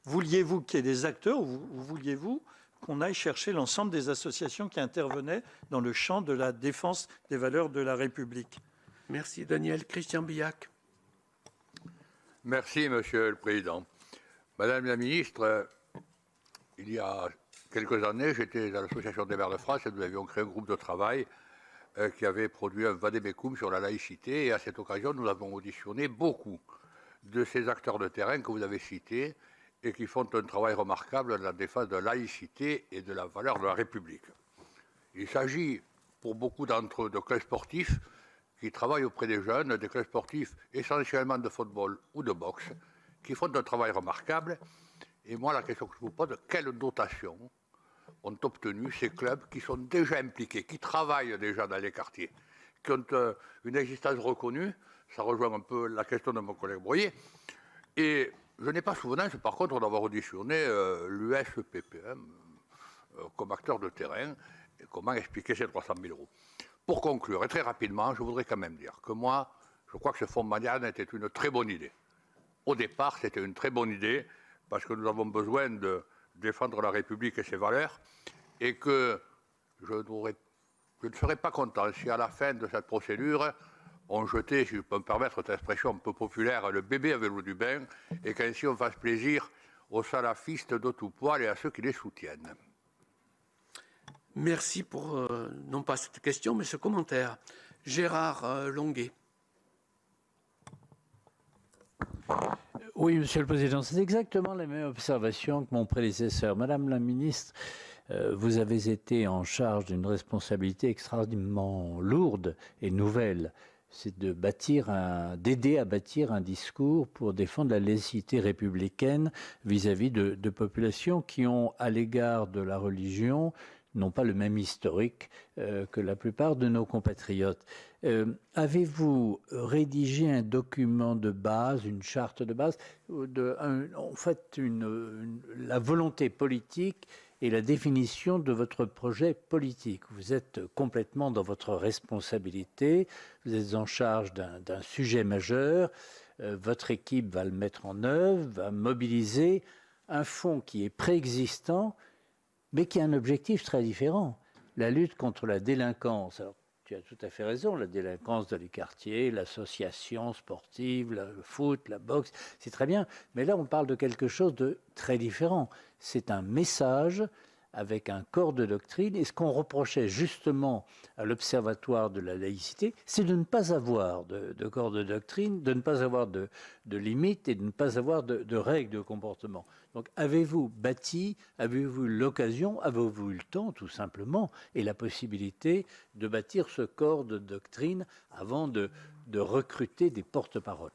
Vouliez-vous qu'il y ait des acteurs ou vouliez-vous qu'on aille chercher l'ensemble des associations qui intervenaient dans le champ de la défense des valeurs de la République? Merci Daniel. Christian Billac. Merci, Monsieur le Président. Madame la Ministre, il y a quelques années, j'étais à l'Association des maires de France et nous avions créé un groupe de travail qui avait produit un vademecum sur la laïcité. Et à cette occasion, nous avons auditionné beaucoup de ces acteurs de terrain que vous avez cités et qui font un travail remarquable dans la défense de la laïcité et de la valeur de la République. Il s'agit pour beaucoup d'entre eux de clubs sportifs qui travaillent auprès des jeunes, des clubs sportifs essentiellement de football ou de boxe, qui font un travail remarquable. Et moi, la question que je vous pose, quelle dotation ont obtenu ces clubs qui sont déjà impliqués, qui travaillent déjà dans les quartiers, qui ont une existence reconnue? Ça rejoint un peu la question de mon collègue Boyer. Et je n'ai pas souvenance, par contre, d'avoir auditionné l'USPPM comme acteur de terrain. Et comment expliquer ces 300 000 euros? Pour conclure, et très rapidement, je voudrais quand même dire que moi, je crois que ce fonds Marianne était une très bonne idée. Au départ, c'était une très bonne idée, parce que nous avons besoin de défendre la République et ses valeurs, et que je ne serais pas content si à la fin de cette procédure, on jetait, si je peux me permettre cette expression un peu populaire, le bébé avec l'eau du bain, et qu'ainsi on fasse plaisir aux salafistes de tout poil et à ceux qui les soutiennent. Merci pour, non pas cette question, mais ce commentaire. Gérard Longuet. Oui, Monsieur le Président, c'est exactement la même observation que mon prédécesseur. Madame la Ministre, vous avez été en charge d'une responsabilité extrêmement lourde et nouvelle. C'est d'aider à bâtir un discours pour défendre la laïcité républicaine vis-à-vis de populations qui ont, à l'égard de la religion, n'ont pas le même historique que la plupart de nos compatriotes. Avez-vous rédigé un document de base, une charte de base, en fait la volonté politique et la définition de votre projet politique? Vous êtes complètement dans votre responsabilité, vous êtes en charge d'un sujet majeur, votre équipe va le mettre en œuvre, va mobiliser un fonds qui est préexistant, mais qui a un objectif très différent. La lutte contre la délinquance. Alors, tu as tout à fait raison, la délinquance dans les quartiers, l'association sportive, le foot, la boxe, c'est très bien. Mais là, on parle de quelque chose de très différent. C'est un message avec un corps de doctrine. Et ce qu'on reprochait justement à l'Observatoire de la laïcité, c'est de ne pas avoir de corps de doctrine, de ne pas avoir de limites et de ne pas avoir de règles de comportement. Donc avez-vous bâti, avez-vous eu l'occasion, avez-vous eu le temps tout simplement et la possibilité de bâtir ce corps de doctrine avant de recruter des porte-paroles?